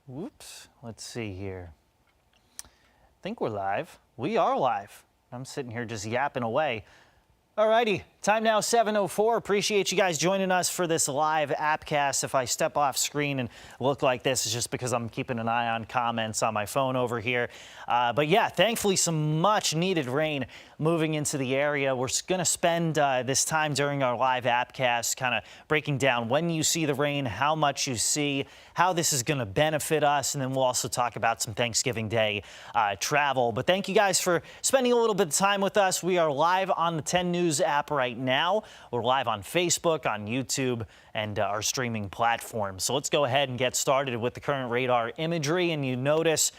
Whoops, let's see here. I think we're live. We are live. I'm sitting here just yapping away. Alrighty, time now 7:04. Appreciate you guys joining us for this live APPCAST. If I step off screen and look like this, it's just because I'm keeping an eye on comments on my phone over here. But yeah, thankfully some much needed rain moving into the area. We're going to spend this time during our live APPCAST kind of breaking down when you see the rain, how much you see, how this is going to benefit us, and then we'll also talk about some Thanksgiving Day travel. But thank you guys for spending a little bit of time with us. We are live on the 10 News app right now. We're live on Facebook, on YouTube, and our streaming platform. So let's go ahead and get started with the current radar imagery. And you notice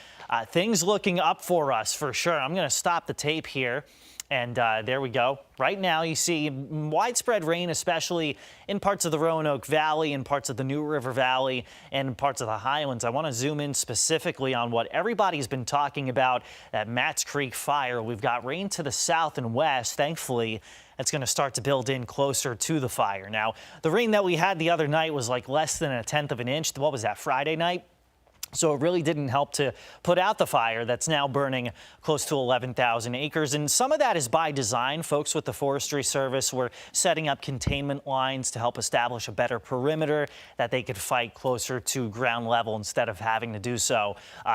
things looking up for us for sure. I'm going to stop the tape here. And there we go. Right now you see widespread rain, especially in parts of the Roanoke Valley, in parts of the New River Valley, and parts of the Highlands. I want to zoom in specifically on what everybody's been talking about, that Matts Creek fire. We've got rain to the south and west. Thankfully, it's going to start to build in closer to the fire. Now, the rain that we had the other night was like less than 1/10 of an inch. What was that, Friday night? So it really didn't help to put out the fire that's now burning close to 11,000 acres. And some of that is by design. Folks with the Forestry Service were setting up containment lines to help establish a better perimeter that they could fight closer to ground level instead of having to do so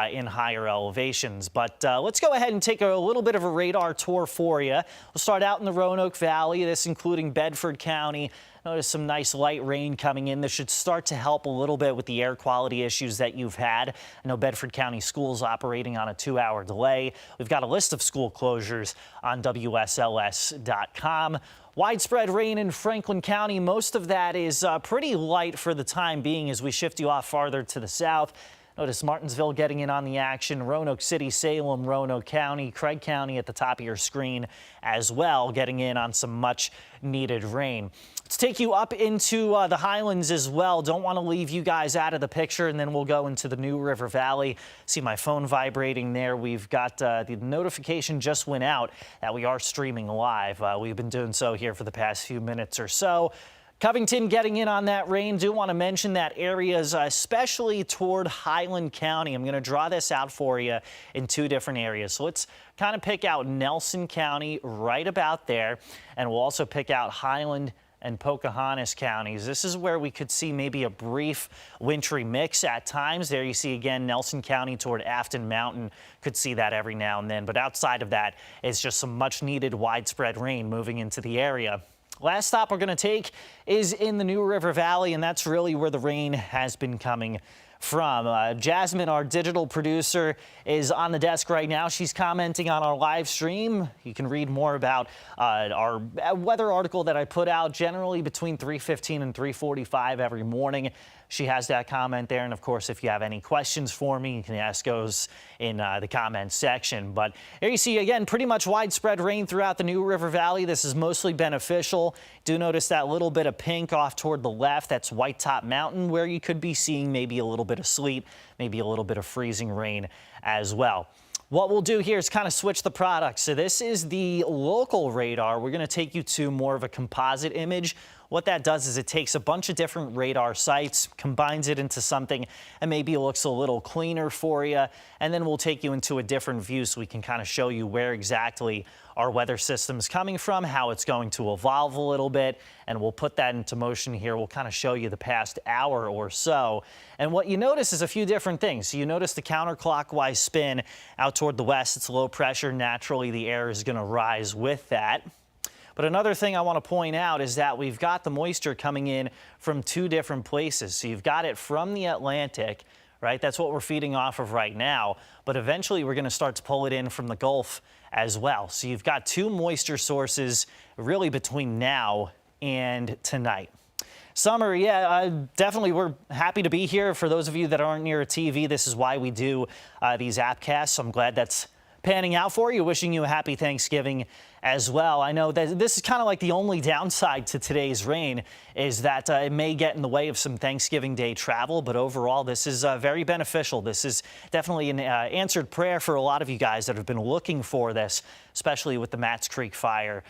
in higher elevations. But let's go ahead and take a little bit of a radar tour for you. We'll start out in the Roanoke Valley, this including Bedford County. Notice some nice light rain coming in. This should start to help a little bit with the air quality issues that you've had. I know Bedford County schools operating on a 2-hour delay. We've got a list of school closures on WSLS.com. Widespread rain in Franklin County. Most of that is pretty light for the time being as we shift you off farther to the south. Notice Martinsville getting in on the action, Roanoke City, Salem, Roanoke County, Craig County at the top of your screen as well, getting in on some much needed rain. Let's take you up into the Highlands as well. Don't want to leave you guys out of the picture, and then we'll go into the New River Valley. See my phone vibrating there. We've got the notification just went out that we are streaming live. We've been doing so here for the past few minutes or so. Covington getting in on that rain. Do want to mention that areas, especially toward Highland County. I'm going to draw this out for you in two different areas. So let's kind of pick out Nelson County right about there. And we'll also pick out Highland and Pocahontas counties. This is where we could see maybe a brief wintry mix at times. There you see again Nelson County toward Afton Mountain. Could see that every now and then. But outside of that, it's just some much needed widespread rain moving into the area. Last stop we're going to take is in the New River Valley, and that's really where the rain has been coming from. Jasmine, our digital producer, is on the desk right now. She's commenting on our live stream. You can read more about our weather article that I put out generally between 3:15 and 3:45 every morning. She has that comment there. And of course, if you have any questions for me, you can ask those in the comments section. But here you see, again, pretty much widespread rain throughout the New River Valley. This is mostly beneficial. Do notice that little bit of pink off toward the left. That's White Top Mountain, where you could be seeing maybe a little bit of sleet, maybe a little bit of freezing rain as well. What we'll do here is kind of switch the products. So this is the local radar. We're going to take you to more of a composite image. What that does is it takes a bunch of different radar sites, combines it into something, and maybe it looks a little cleaner for you. And then we'll take you into a different view so we can kind of show you where exactly our weather system's coming from, how it's going to evolve a little bit, and we'll put that into motion here. We'll kind of show you the past hour or so. And what you notice is a few different things. So you notice the counterclockwise spin out toward the west. It's low pressure. Naturally, the air is going to rise with that. But another thing I want to point out is that we've got the moisture coming in from two different places. So you've got it from the Atlantic, right? That's what we're feeding off of right now. But eventually we're going to start to pull it in from the Gulf as well. So you've got two moisture sources really between now and tonight. Summer, yeah, definitely we're happy to be here. For those of you that aren't near a TV, this is why we do these APPCASTs. I'm glad that's panning out for you. Wishing you a happy Thanksgiving as well. I know that this is kind of like the only downside to today's rain is that it may get in the way of some Thanksgiving Day travel, but overall this is very beneficial. This is definitely an answered prayer for a lot of you guys that have been looking for this, especially with the Matts Creek fire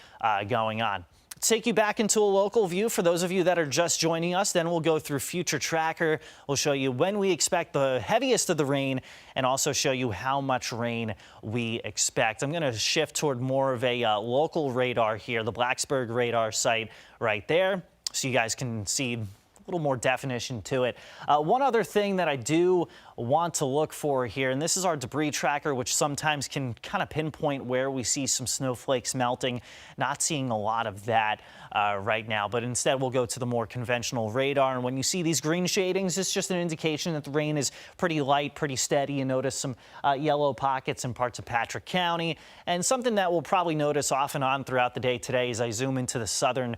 going on. take you back into a local view for those of you that are just joining us. Then we'll go through Future Tracker. We'll show you when we expect the heaviest of the rain and also show you how much rain we expect. I'm going to shift toward more of a local radar here, the Blacksburg radar site right there, so you guys can see a little more definition to it. One other thing that I do want to look for here, and this is our debris tracker, which sometimes can kind of pinpoint where we see some snowflakes melting. Not seeing a lot of that right now, but instead we'll go to the more conventional radar. And when you see these green shadings, it's just an indication that the rain is pretty light, pretty steady. You notice some yellow pockets in parts of Patrick County. And something that we'll probably notice off and on throughout the day today as I zoom into the southern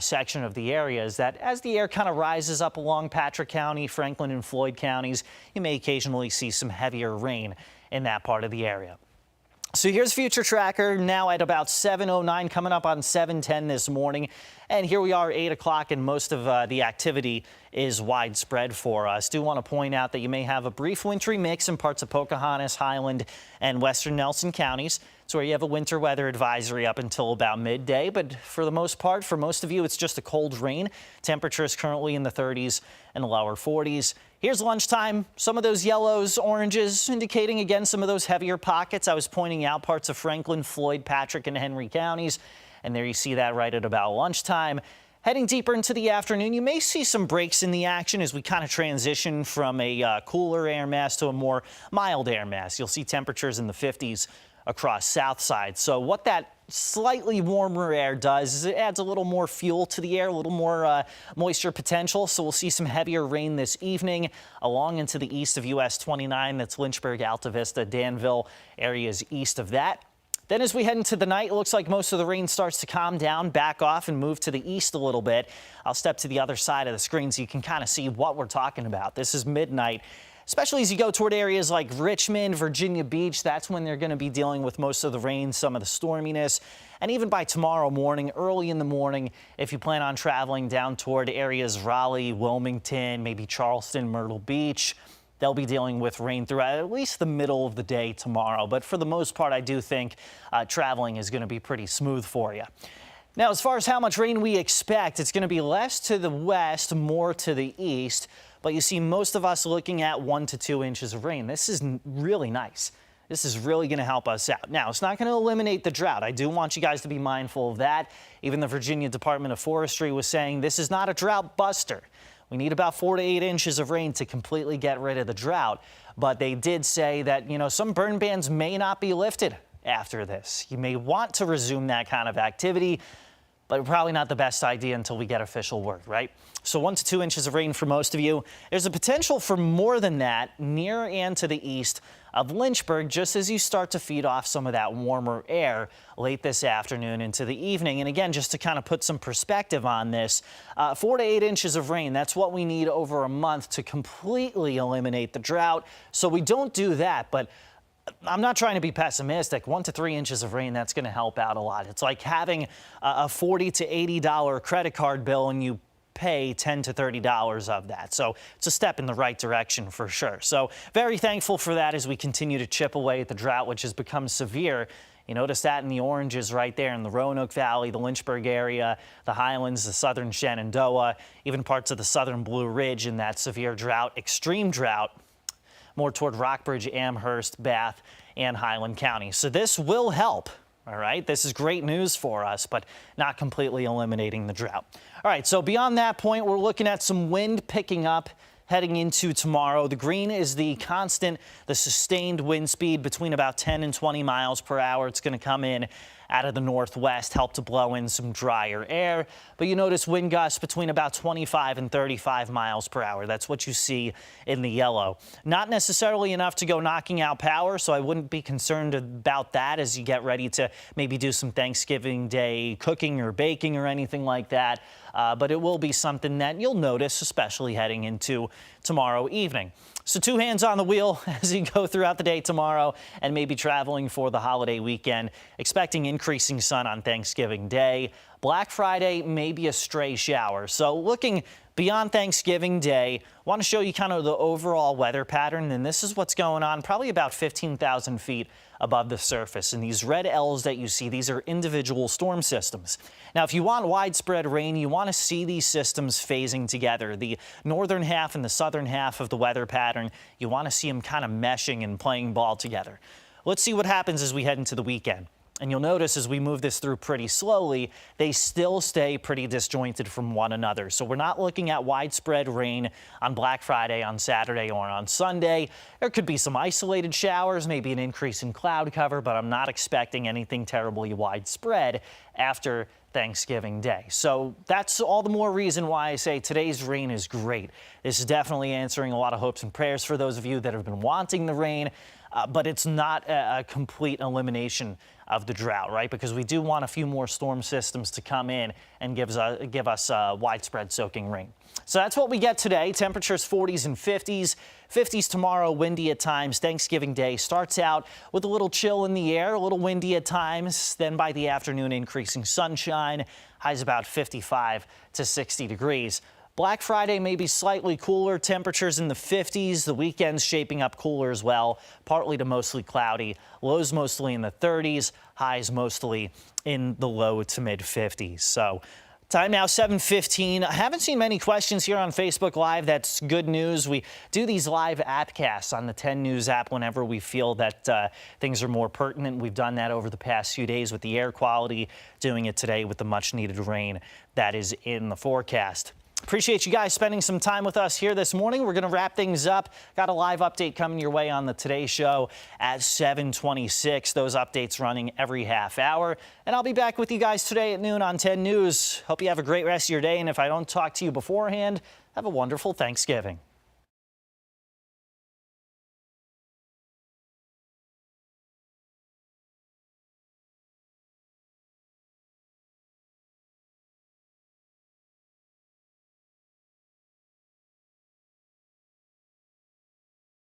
section of the area is that as the air kind of rises up along Patrick County, Franklin and Floyd counties, you may occasionally see some heavier rain in that part of the area. So here's Future Tracker now at about 7:09, coming up on 7:10 this morning. And here we are, 8 o'clock, and most of the activity is widespread for us. Do want to point out that you may have a brief wintry mix in parts of Pocahontas, Highland, and western Nelson counties. It's where you have a winter weather advisory up until about midday. But for the most part, for most of you, it's just a cold rain. Temperatures currently in the 30s and lower 40s. Here's lunchtime. Some of those yellows, oranges, indicating again some of those heavier pockets. I was pointing out parts of Franklin, Floyd, Patrick, and Henry counties. And there you see that right at about lunchtime. Heading deeper into the afternoon, you may see some breaks in the action as we kind of transition from a cooler air mass to a more mild air mass. You'll see temperatures in the 50s across south side. So what that slightly warmer air does is it adds a little more fuel to the air, a little more moisture potential. So we'll see some heavier rain this evening along into the east of US 29. That's Lynchburg, Alta Vista, Danville, areas east of that. Then as we head into the night, it looks like most of the rain starts to calm down, back off, and move to the east a little bit. I'll step to the other side of the screen so you can kind of see what we're talking about. This is midnight. Especially as you go toward areas like Richmond, Virginia Beach, that's when they're going to be dealing with most of the rain, some of the storminess. And even by tomorrow morning, early in the morning, if you plan on traveling down toward areas Raleigh, Wilmington, maybe Charleston, Myrtle Beach, they'll be dealing with rain throughout at least the middle of the day tomorrow. But for the most part, I do think traveling is going to be pretty smooth for you. Now, as far as how much rain we expect, it's going to be less to the west, more to the east. But you see most of us looking at 1 to 2 inches of rain. This is really nice. This is really going to help us out. Now, it's not going to eliminate the drought. I do want you guys to be mindful of that. Even the Virginia Department of Forestry was saying this is not a drought buster. We need about 4 to 8 inches of rain to completely get rid of the drought. But they did say that, some burn bans may not be lifted after this. You may want to resume that kind of activity, but probably not the best idea until we get official word, right? So 1 to 2 inches of rain for most of you. There's a potential for more than that near and to the east of Lynchburg, just as you start to feed off some of that warmer air late this afternoon into the evening. And again, just to kind of put some perspective on this, 4 to 8 inches of rain, that's what we need over a month to completely eliminate the drought. So we don't do that, but I'm not trying to be pessimistic. 1 to 3 inches of rain, that's going to help out a lot. It's like having a $40 to $80 credit card bill and you pay $10 to $30 of that. So it's a step in the right direction for sure. So very thankful for that as we continue to chip away at the drought, which has become severe. You notice that in the oranges right there in the Roanoke Valley, the Lynchburg area, the Highlands, the southern Shenandoah, even parts of the southern Blue Ridge in that severe drought, extreme drought, more toward Rockbridge, Amherst, Bath, and Highland County. So this will help. All right, this is great news for us, but not completely eliminating the drought. All right, so beyond that point, we're looking at some wind picking up heading into tomorrow. The green is the constant, the sustained wind speed between about 10 and 20 miles per hour. It's going to come in out of the northwest, help to blow in some drier air. But you notice wind gusts between about 25 and 35 miles per hour. That's what you see in the yellow. Not necessarily enough to go knocking out power, so I wouldn't be concerned about that as you get ready to maybe do some Thanksgiving Day cooking or baking or anything like that. But it will be something that you'll notice, especially heading into tomorrow evening. So 2 hands on the wheel as you go throughout the day tomorrow and maybe traveling for the holiday weekend. Expecting increasing sun on Thanksgiving Day, Black Friday, maybe a stray shower. So looking beyond Thanksgiving Day, want to show you kind of the overall weather pattern, and this is what's going on probably about 15,000 feet above the surface. And these red L's that you see, these are individual storm systems. Now, if you want widespread rain, you want to see these systems phasing together. The northern half and the southern half of the weather pattern, you want to see them kind of meshing and playing ball together. Let's see what happens as we head into the weekend. And you'll notice as we move this through pretty slowly, they still stay pretty disjointed from one another. So we're not looking at widespread rain on Black Friday, on Saturday, or on Sunday. There could be some isolated showers, maybe an increase in cloud cover, but I'm not expecting anything terribly widespread after Thanksgiving Day. So that's all the more reason why I say today's rain is great. This is definitely answering a lot of hopes and prayers for those of you that have been wanting the rain, but it's not a complete elimination of the drought, right? Because we do want a few more storm systems to come in and give us widespread soaking rain. So that's what we get today. Temperatures 40s and 50s. 50s tomorrow, windy at times. Thanksgiving Day starts out with a little chill in the air, a little windy at times. Then by the afternoon, increasing sunshine. Highs about 55 to 60 degrees. Black Friday may be slightly cooler, temperatures in the 50s. The weekend's shaping up cooler as well, partly to mostly cloudy. Lows mostly in the 30s, highs mostly in the low to mid 50s. So time now 7:15. I haven't seen many questions here on Facebook Live. That's good news. We do these live APPCASTs on the 10 News app whenever we feel that things are more pertinent. We've done that over the past few days with the air quality, doing it today with the much needed rain that is in the forecast. Appreciate you guys spending some time with us here this morning. We're going to wrap things up. Got a live update coming your way on the Today Show at 7:26. Those updates running every half hour. And I'll be back with you guys today at noon on 10 News. Hope you have a great rest of your day. And if I don't talk to you beforehand, have a wonderful Thanksgiving.